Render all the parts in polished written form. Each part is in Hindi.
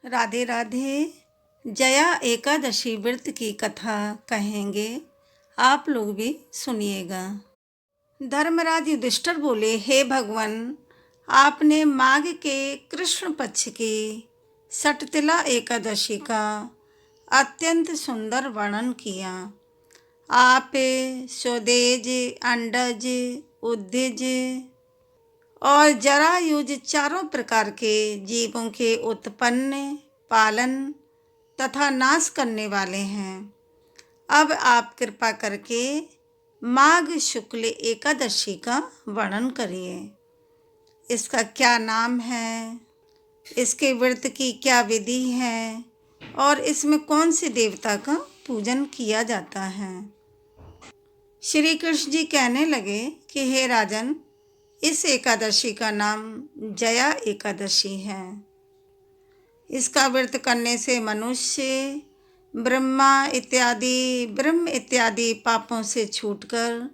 राधे राधे। जया एकादशी व्रत की कथा कहेंगे, आप लोग भी सुनिएगा। धर्मराज युधिष्ठिर बोले, हे भगवान, आपने माघ के कृष्ण पक्ष की सटतिला एकादशी का अत्यंत सुंदर वर्णन किया। आप स्वदेज, अंडज, उद्भिज और जरायुज चारों प्रकार के जीवों के उत्पन्न, पालन तथा नाश करने वाले हैं। अब आप कृपा करके माघ शुक्ल एकादशी का वर्णन करिए। इसका क्या नाम है, इसके व्रत की क्या विधि है और इसमें कौन से देवता का पूजन किया जाता है। श्री कृष्ण जी कहने लगे कि हे राजन, इस एकादशी का नाम जया एकादशी है। इसका व्रत करने से मनुष्य ब्रह्म इत्यादि पापों से छूटकर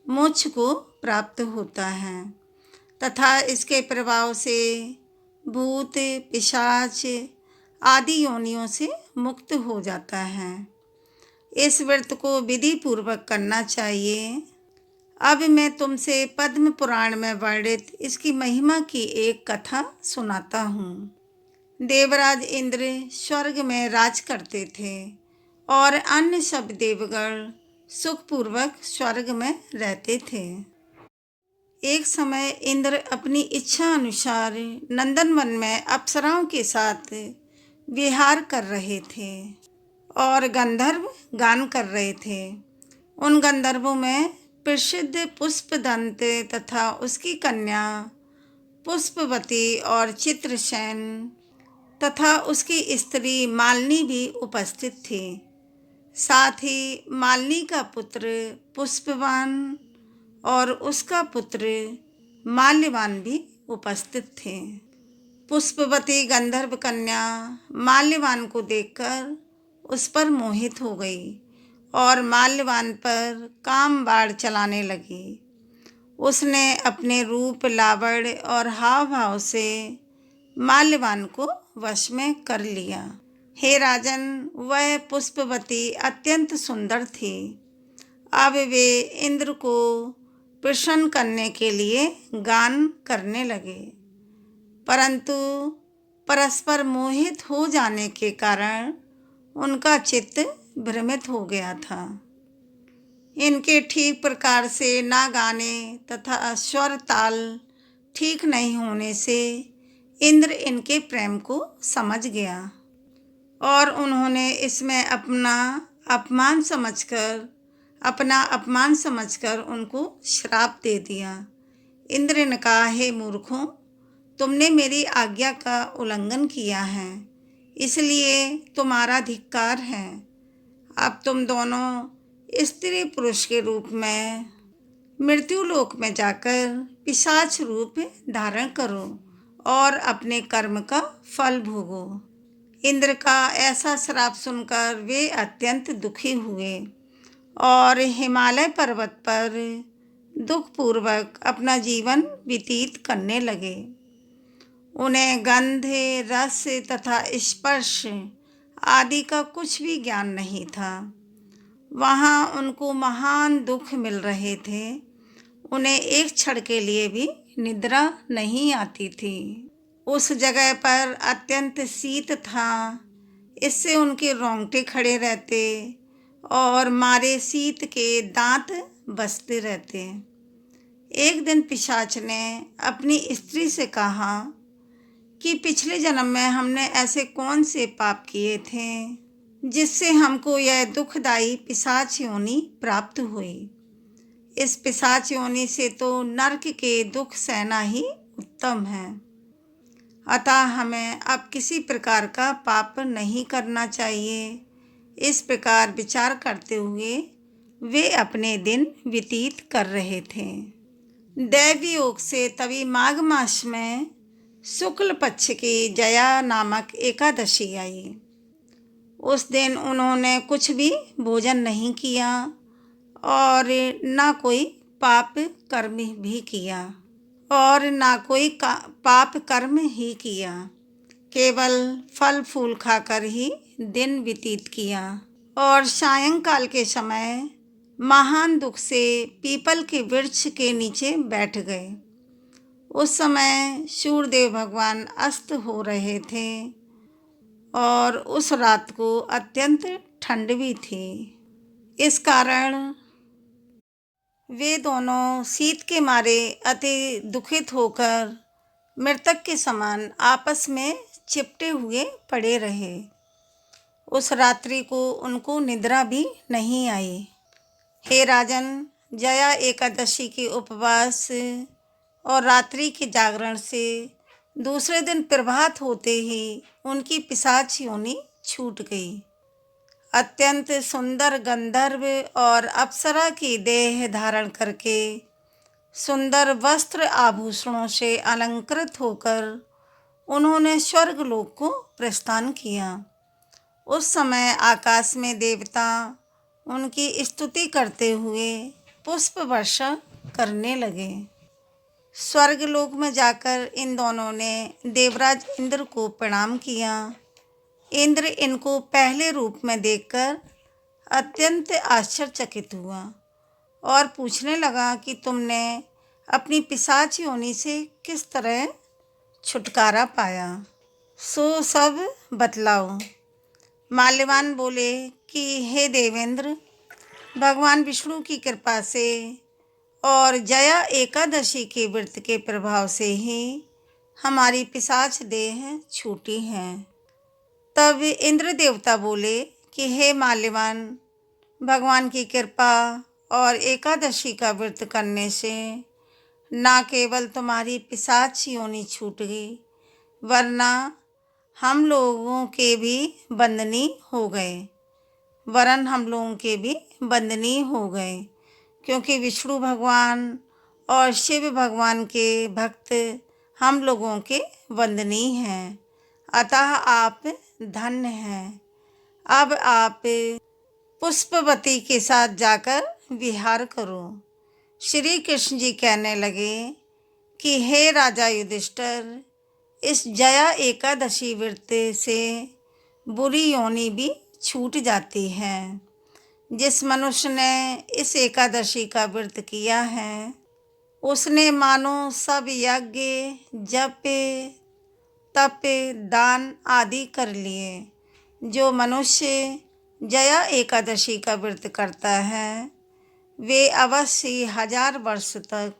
मोक्ष को प्राप्त होता है तथा इसके प्रभाव से भूत, पिशाच आदि योनियों से मुक्त हो जाता है। इस व्रत को विधि पूर्वक करना चाहिए। अब मैं तुमसे पद्म पुराण में वर्णित इसकी महिमा की एक कथा सुनाता हूँ। देवराज इंद्र स्वर्ग में राज करते थे और अन्य सब देवगण सुखपूर्वक स्वर्ग में रहते थे। एक समय इंद्र अपनी इच्छा अनुसार नंदनवन में अप्सराओं के साथ विहार कर रहे थे और गंधर्व गान कर रहे थे। उन गंधर्वों में प्रसिद्ध पुष्पदंत तथा उसकी कन्या पुष्पवती और चित्रसेन तथा उसकी स्त्री मालिनी भी उपस्थित थी। साथ ही मालिनी का पुत्र पुष्पवान और उसका पुत्र माल्यवान भी उपस्थित थे। पुष्पवती गंधर्व कन्या माल्यवान को देखकर उस पर मोहित हो गई और माल्यवान पर काम बाण चलाने लगी। उसने अपने रूप, लावण्य और हाव भाव से माल्यवान को वश में कर लिया। हे राजन, वह पुष्पवती अत्यंत सुंदर थी। अब वे इंद्र को प्रसन्न करने के लिए गान करने लगे, परंतु परस्पर मोहित हो जाने के कारण उनका चित्त भ्रमित हो गया था। इनके ठीक प्रकार से ना गाने तथा स्वर ताल ठीक नहीं होने से इंद्र इनके प्रेम को समझ गया और उन्होंने इसमें अपना अपमान समझकर उनको श्राप दे दिया। इंद्र ने कहा, हे मूर्खों, तुमने मेरी आज्ञा का उल्लंघन किया है, इसलिए तुम्हारा धिक्कार है। अब तुम दोनों स्त्री पुरुष के रूप में मृत्युलोक में जाकर पिशाच रूप धारण करो और अपने कर्म का फल भोगो। इंद्र का ऐसा श्राप सुनकर वे अत्यंत दुखी हुए और हिमालय पर्वत पर दुखपूर्वक अपना जीवन व्यतीत करने लगे। उन्हें गंध, रस तथा स्पर्श आदि का कुछ भी ज्ञान नहीं था। वहाँ उनको महान दुख मिल रहे थे। उन्हें एक क्षण के लिए भी निद्रा नहीं आती थी। उस जगह पर अत्यंत शीत था, इससे उनके रोंगटे खड़े रहते और मारे शीत के दांत बसते रहते। एक दिन पिशाच ने अपनी स्त्री से कहा कि पिछले जन्म में हमने ऐसे कौन से पाप किए थे जिससे हमको यह दुखदायी पिशाच योनि प्राप्त हुई। इस पिशाच योनि से तो नरक के दुख सहना ही उत्तम है। अतः हमें अब किसी प्रकार का पाप नहीं करना चाहिए। इस प्रकार विचार करते हुए वे अपने दिन व्यतीत कर रहे थे। दैवी योग से तभी माघ मास में शुक्ल पक्ष की जया नामक एकादशी आई। उस दिन उन्होंने कुछ भी भोजन नहीं किया और ना कोई पाप कर्म भी किया। केवल फल फूल खाकर ही दिन व्यतीत किया और सायंकाल के समय महान दुख से पीपल के वृक्ष के नीचे बैठ गए। उस समय सूर्यदेव भगवान अस्त हो रहे थे और उस रात को अत्यंत ठंड भी थी। इस कारण वे दोनों शीत के मारे अति दुखित होकर मृतक के समान आपस में चिपटे हुए पड़े रहे। उस रात्रि को उनको निद्रा भी नहीं आई। हे राजन, जया एकादशी के उपवास और रात्रि के जागरण से दूसरे दिन प्रभात होते ही उनकी पिशाच योनि छूट गई। अत्यंत सुंदर गंधर्व और अप्सरा की देह धारण करके सुंदर वस्त्र आभूषणों से अलंकृत होकर उन्होंने स्वर्गलोक को प्रस्थान किया। उस समय आकाश में देवता उनकी स्तुति करते हुए पुष्प वर्षा करने लगे। स्वर्गलोक में जाकर इन दोनों ने देवराज इंद्र को प्रणाम किया। इंद्र इनको पहले रूप में देखकर अत्यंत आश्चर्यचकित हुआ और पूछने लगा कि तुमने अपनी पिशाच योनि से किस तरह छुटकारा पाया, सो सब बतलाओ। माल्यवान बोले कि हे देवेंद्र, भगवान विष्णु की कृपा से और जया एकादशी के व्रत के प्रभाव से ही हमारी पिशाच देह छूटी है। तब इंद्र देवता बोले कि हे माल्यवान, भगवान की कृपा और एकादशी का व्रत करने से न केवल तुम्हारी पिशाच योनि छूट गई, वरना हम लोगों के भी बंधनी हो गए क्योंकि विष्णु भगवान और शिव भगवान के भक्त हम लोगों के वंदनीय हैं। अतः आप धन्य हैं। अब आप पुष्पवती के साथ जाकर विहार करो। श्री कृष्ण जी कहने लगे कि हे राजा युधिष्ठिर, इस जया एकादशी व्रत से बुरी योनि भी छूट जाती है। जिस मनुष्य ने इस एकादशी का व्रत किया है, उसने मानो सब यज्ञ, जप, तप, दान आदि कर लिए। जो मनुष्य जया एकादशी का व्रत करता है, वे अवश्य 1000 वर्ष तक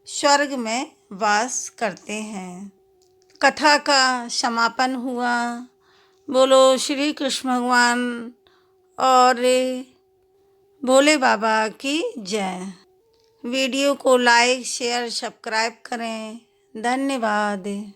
स्वर्ग में वास करते हैं। कथा का समापन हुआ। बोलो श्री कृष्ण भगवान और भोले बाबा की जय। वीडियो को लाइक, शेयर, सब्सक्राइब करें। धन्यवाद।